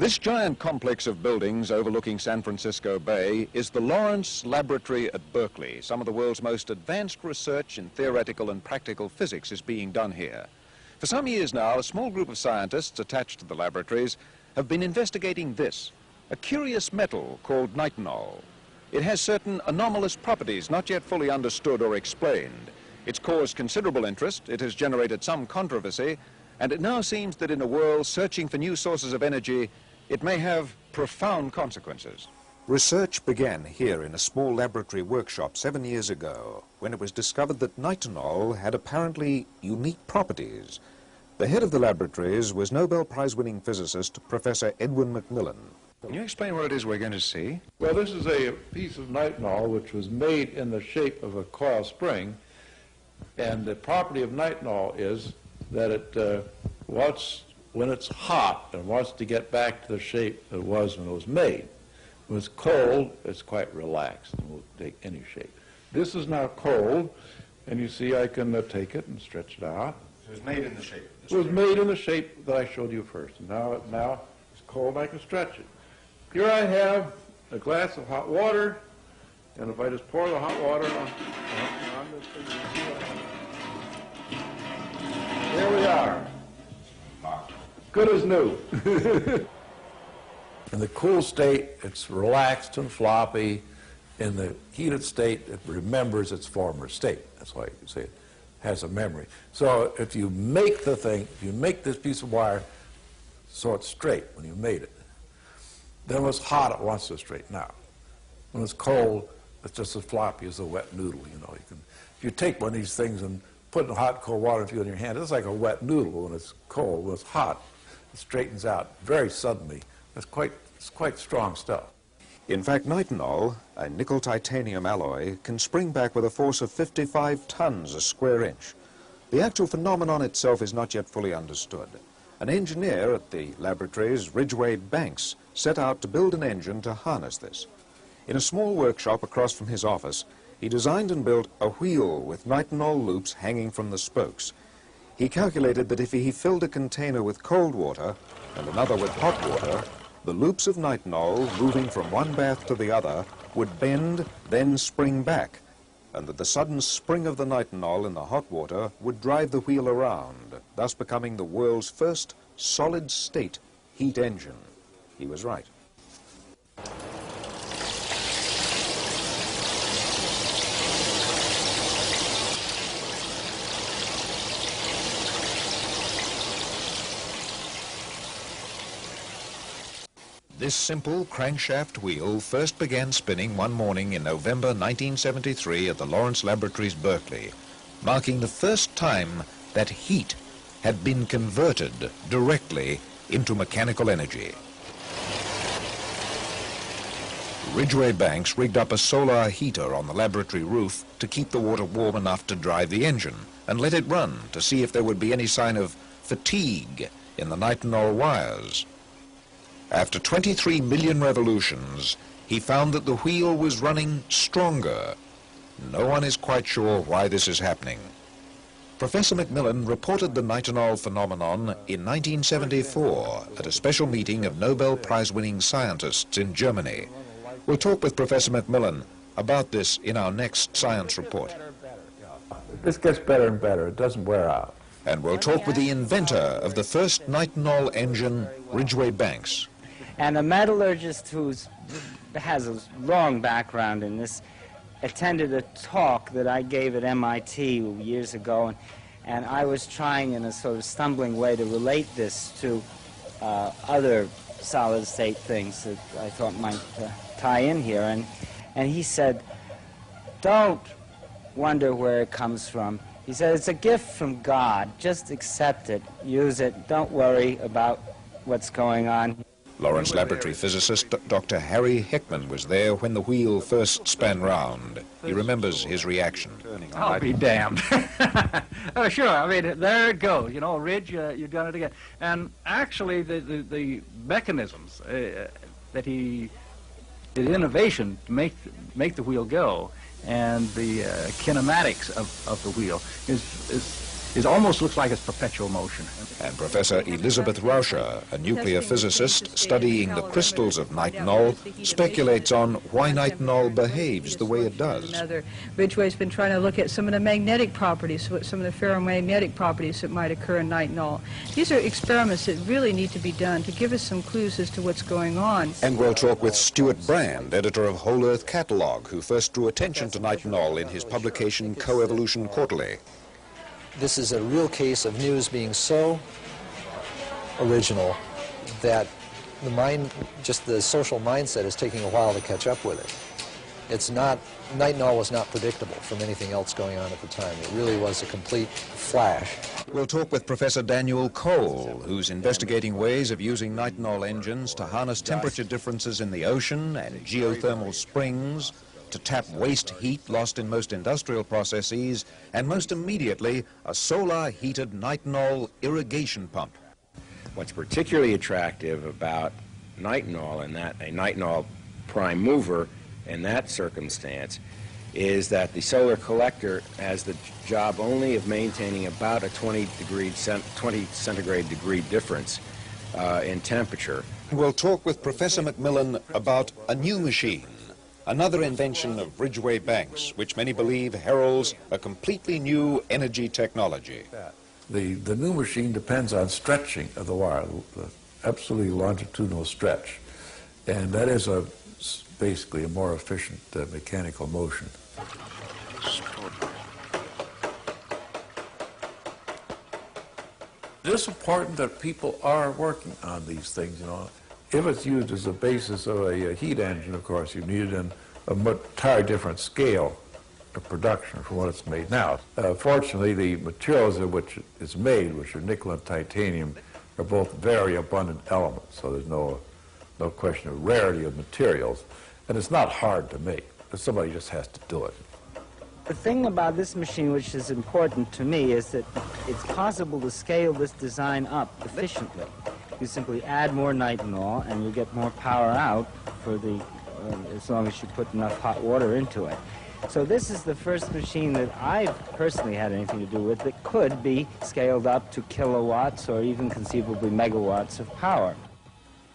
This giant complex of buildings overlooking San Francisco Bay is the Lawrence Laboratory at Berkeley. Some of the world's most advanced research in theoretical and practical physics is being done here. For some years now, a small group of scientists attached to the laboratories have been investigating this, a curious metal called nitinol. It has certain anomalous properties not yet fully understood or explained. It's caused considerable interest, it has generated some controversy, and it now seems that in a world searching for new sources of energy, it may have profound consequences. Research began here in a small laboratory workshop 7 years ago, when it was discovered that nitinol had apparently unique properties. The head of the laboratories was Nobel Prize-winning physicist Professor Edwin Macmillan. Can you explain what it is we're going to see? Well, this is a piece of nitinol which was made in the shape of a coil spring, and the property of nitinol is that it when it's hot and wants to get back to the shape it was when it was made. When it's cold, it's quite relaxed and will take any shape. This is now cold, and you see I can take it and stretch it out. So it's made in the shape. It was made in the shape that I showed you first. And now it's cold, I can stretch it. Here I have a glass of hot water, and if I just pour the hot water on this thing, you see what happens. There we are. Good as new. In the cool state, it's relaxed and floppy. In the heated state, it remembers its former state. That's why you say it has a memory. So if you make the thing, if you make this piece of wire so it's straight when you made it, then when it's hot, it wants to straighten out. When it's cold, it's just as floppy as a wet noodle. You know, if you take one of these things and put in hot, cold water in your hand, it's like a wet noodle when it's cold. When it's hot, it straightens out very suddenly. It's quite strong stuff. In fact, nitinol, a nickel-titanium alloy, can spring back with a force of 55 tons a square inch. The actual phenomenon itself is not yet fully understood. An engineer at the laboratories, Ridgway Banks, set out to build an engine to harness this. In a small workshop across from his office, he designed and built a wheel with nitinol loops hanging from the spokes. He calculated that if he filled a container with cold water and another with hot water, the loops of nitinol, moving from one bath to the other, would bend, then spring back, and that the sudden spring of the nitinol in the hot water would drive the wheel around, thus becoming the world's first solid-state heat engine. He was right. This simple crankshaft wheel first began spinning one morning in November 1973 at the Lawrence Laboratories, Berkeley, marking the first time that heat had been converted directly into mechanical energy. Ridgway Banks rigged up a solar heater on the laboratory roof to keep the water warm enough to drive the engine and let it run to see if there would be any sign of fatigue in the nitinol wires. After 23 million revolutions, he found that the wheel was running stronger. No one is quite sure why this is happening. Professor Macmillan reported the nitinol phenomenon in 1974 at a special meeting of Nobel Prize-winning scientists in Germany. We'll talk with Professor Macmillan about this in our next science report. This gets better and better. It doesn't wear out. And we'll talk with the inventor of the first nitinol engine, Ridgway Banks. And a metallurgist who has a long background in this attended a talk that I gave at MIT years ago, and I was trying in a sort of stumbling way to relate this to other solid-state things that I thought might tie in here. And he said, don't wonder where it comes from. He said, it's a gift from God. Just accept it, use it, don't worry about what's going on. Lawrence Laboratory physicist Dr. Harry Heckman was there when the wheel first span round. He remembers his reaction. I'll be damned. Oh, sure. I mean, there it goes. You know, Ridge, you've done it again. And actually, the mechanisms that he did innovation to make the wheel go, and the kinematics of the wheel is it almost looks like it's perpetual motion. And Professor Elizabeth Rauscher, a nuclear physicist studying the crystals of nitinol, speculates on why nitinol behaves the way it does. Ridgway's been trying to look at some of the magnetic properties, some of the ferromagnetic properties that might occur in nitinol. These are experiments that really need to be done to give us some clues as to what's going on. And we'll talk with Stuart Brand, editor of Whole Earth Catalog, who first drew attention to nitinol in his publication Coevolution Quarterly. This is a real case of news being so original that the mind, just the social mindset is taking a while to catch up with it. It's not, nitinol was not predictable from anything else going on at the time. It really was a complete flash. We'll talk with Professor Daniel Cole, who's investigating ways of using nitinol engines to harness temperature differences in the ocean and geothermal springs, to tap waste heat lost in most industrial processes, and most immediately, a solar-heated nitinol irrigation pump. What's particularly attractive about nitinol, and that a nitinol prime mover in that circumstance, is that the solar collector has the job only of maintaining about a 20 centigrade degree difference in temperature. We'll talk with Professor Macmillan about a new machine, another invention of Ridgway Banks, which many believe heralds a completely new energy technology. The new machine depends on stretching of the wire, the absolutely longitudinal stretch. And that is basically a more efficient mechanical motion. It's important that people are working on these things, you know. If it's used as a basis of a heat engine, of course, you need an entirely different scale of production from what it's made now. Fortunately, the materials of which it's made, which are nickel and titanium, are both very abundant elements, so there's no question of rarity of materials. And it's not hard to make, but somebody just has to do it. The thing about this machine which is important to me is that it's possible to scale this design up efficiently. You simply add more nitinol and you get more power out for the, as long as you put enough hot water into it. So this is the first machine that I've personally had anything to do with that could be scaled up to kilowatts or even conceivably megawatts of power.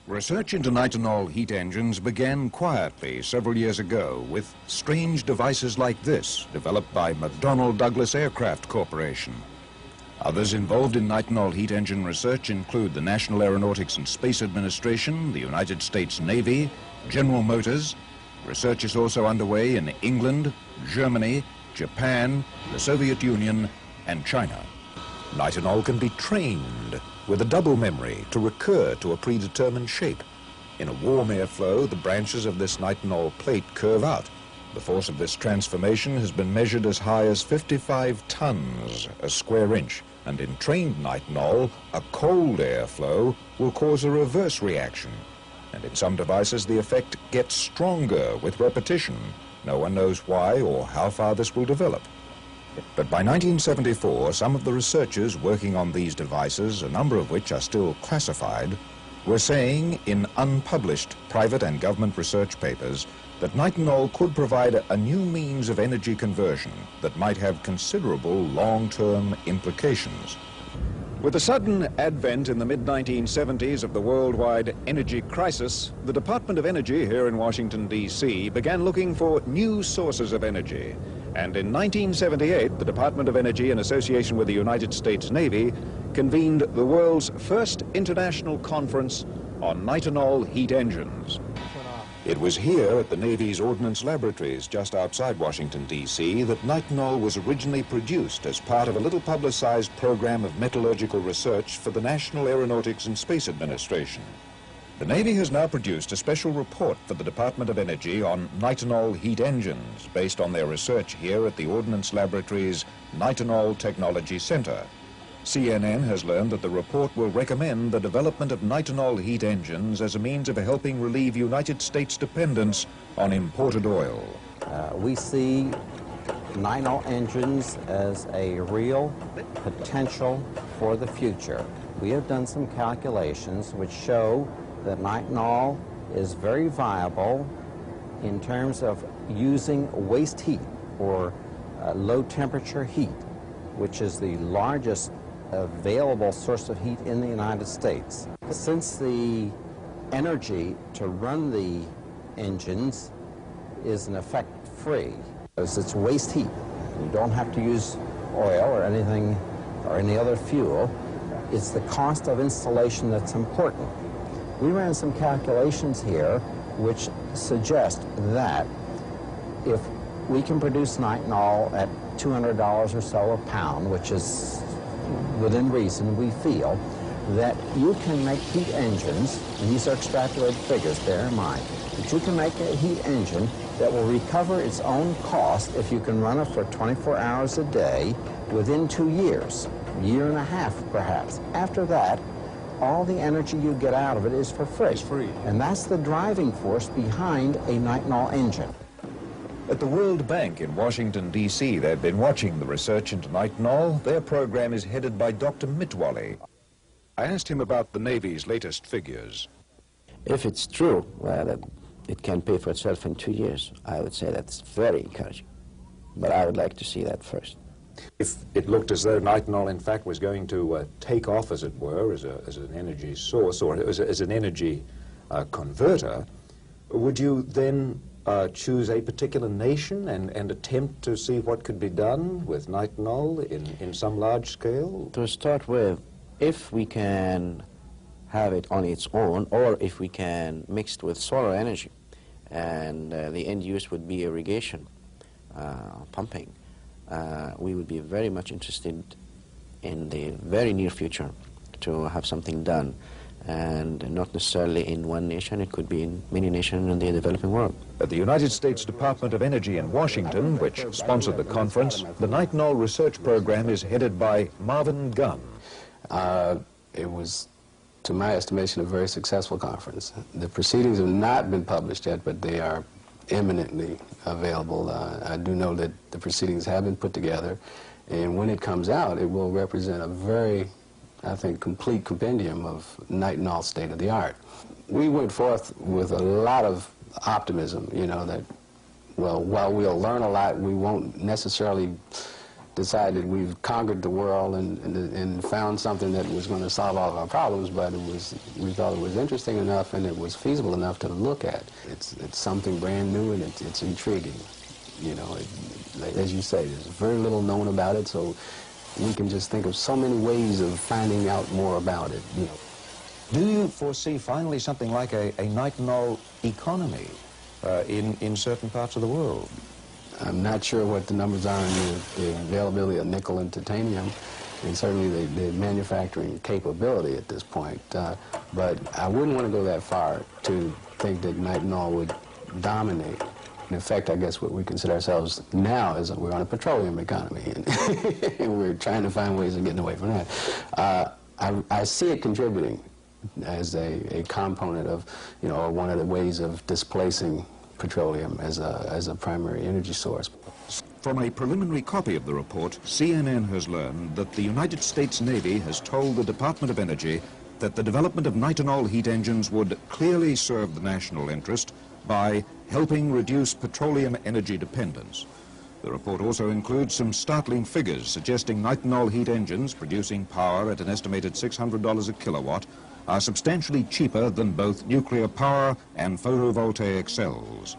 Research into nitinol heat engines began quietly several years ago with strange devices like this, developed by McDonnell Douglas Aircraft Corporation. Others involved in nitinol heat engine research include the National Aeronautics and Space Administration, the United States Navy, General Motors. Research is also underway in England, Germany, Japan, the Soviet Union, and China. Nitinol can be trained with a double memory to recur to a predetermined shape. In a warm airflow, the branches of this nitinol plate curve out. The force of this transformation has been measured as high as 55 tons a square inch, and in trained nitinol, a cold airflow will cause a reverse reaction. And in some devices, the effect gets stronger with repetition. No one knows why or how far this will develop. But by 1974, some of the researchers working on these devices, a number of which are still classified, were saying in unpublished private and government research papers that nitinol could provide a new means of energy conversion that might have considerable long-term implications. With the sudden advent in the mid-1970s of the worldwide energy crisis, the Department of Energy here in Washington, D.C. began looking for new sources of energy. And in 1978, the Department of Energy, in association with the United States Navy, convened the world's first international conference on nitinol heat engines. It was here at the Navy's Ordnance Laboratories just outside Washington, D.C. that nitinol was originally produced as part of a little publicized program of metallurgical research for the National Aeronautics and Space Administration. The Navy has now produced a special report for the Department of Energy on nitinol heat engines based on their research here at the Ordnance Laboratories Nitinol Technology Center. CNN has learned that the report will recommend the development of nitinol heat engines as a means of helping relieve United States dependence on imported oil. We see nitinol engines as a real potential for the future. We have done some calculations which show that nitinol is very viable in terms of using waste heat or low temperature heat which is the largest available source of heat in the United States. Since the energy to run the engines is in effect free, it's waste heat. You don't have to use oil or anything or any other fuel. It's the cost of installation that's important. We ran some calculations here which suggest that if we can produce nitinol at $200 or so a pound, which is within reason, we feel, that you can make heat engines, and these are extrapolated figures, bear in mind, that you can make a heat engine that will recover its own cost if you can run it for 24 hours a day within 2 years, a year and a half perhaps. After that, all the energy you get out of it is for free. It's free. And that's the driving force behind a nitinol engine. At the World Bank in Washington, D.C., they've been watching the research into nitinol. Their program is headed by Dr. Mitwally. I asked him about the Navy's latest figures. If it's true that it can pay for itself in 2 years, I would say that's very encouraging. But I would like to see that first. If it looked as though nitinol, in fact, was going to take off, as it were, as an energy source or as an energy converter, would you then choose a particular nation and attempt to see what could be done with nitinol in some large scale? To start with, if we can have it on its own, or if we can mix it with solar energy, and the end use would be irrigation, pumping, we would be very much interested in the very near future to have something done, and not necessarily in one nation, it could be in many nations in the developing world. At the United States Department of Energy in Washington, which sponsored the conference, the nitinol research program is headed by Marvin Gunn. It was, to my estimation, a very successful conference. The proceedings have not been published yet, but they are imminently available. I do know that the proceedings have been put together, and when it comes out, it will represent a very, I think, complete compendium of nitinol state-of-the-art. We went forth with a lot of optimism, you know, that, well, while we'll learn a lot, we won't necessarily decide that we've conquered the world and found something that was going to solve all of our problems, but we thought it was interesting enough and it was feasible enough to look at. It's something brand new and it's intriguing. You know, as you say, there's very little known about it, so we can just think of so many ways of finding out more about it. You know. Do you foresee finally something like a nitinol economy in certain parts of the world? I'm not sure what the numbers are in the availability of nickel and titanium, and certainly the manufacturing capability at this point. But I wouldn't want to go that far to think that nitinol would dominate. In fact, I guess what we consider ourselves now is that we're on a petroleum economy, and we're trying to find ways of getting away from that. I see it contributing as a component of, you know, one of the ways of displacing petroleum as a primary energy source. From a preliminary copy of the report, CNN has learned that the United States Navy has told the Department of Energy that the development of nitinol heat engines would clearly serve the national interest by helping reduce petroleum energy dependence. The report also includes some startling figures suggesting nitinol heat engines producing power at an estimated $600 a kilowatt are substantially cheaper than both nuclear power and photovoltaic cells.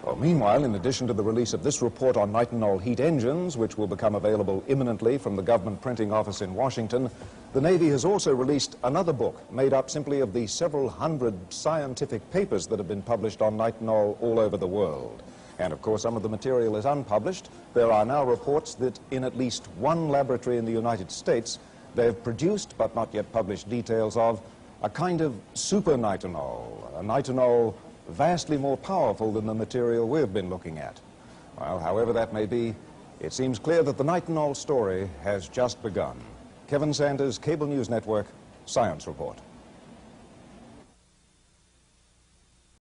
Well, meanwhile, in addition to the release of this report on nitinol heat engines, which will become available imminently from the government printing office in Washington, the Navy has also released another book made up simply of the several hundred scientific papers that have been published on nitinol all over the world. And of course, some of the material is unpublished. There are now reports that in at least one laboratory in the United States, they have produced, but not yet published, details of a kind of super nitinol, a nitinol vastly more powerful than the material we've been looking at. Well, however that may be, it seems clear that the nitinol story has just begun. Kevin Sanders, Cable News Network, Science Report.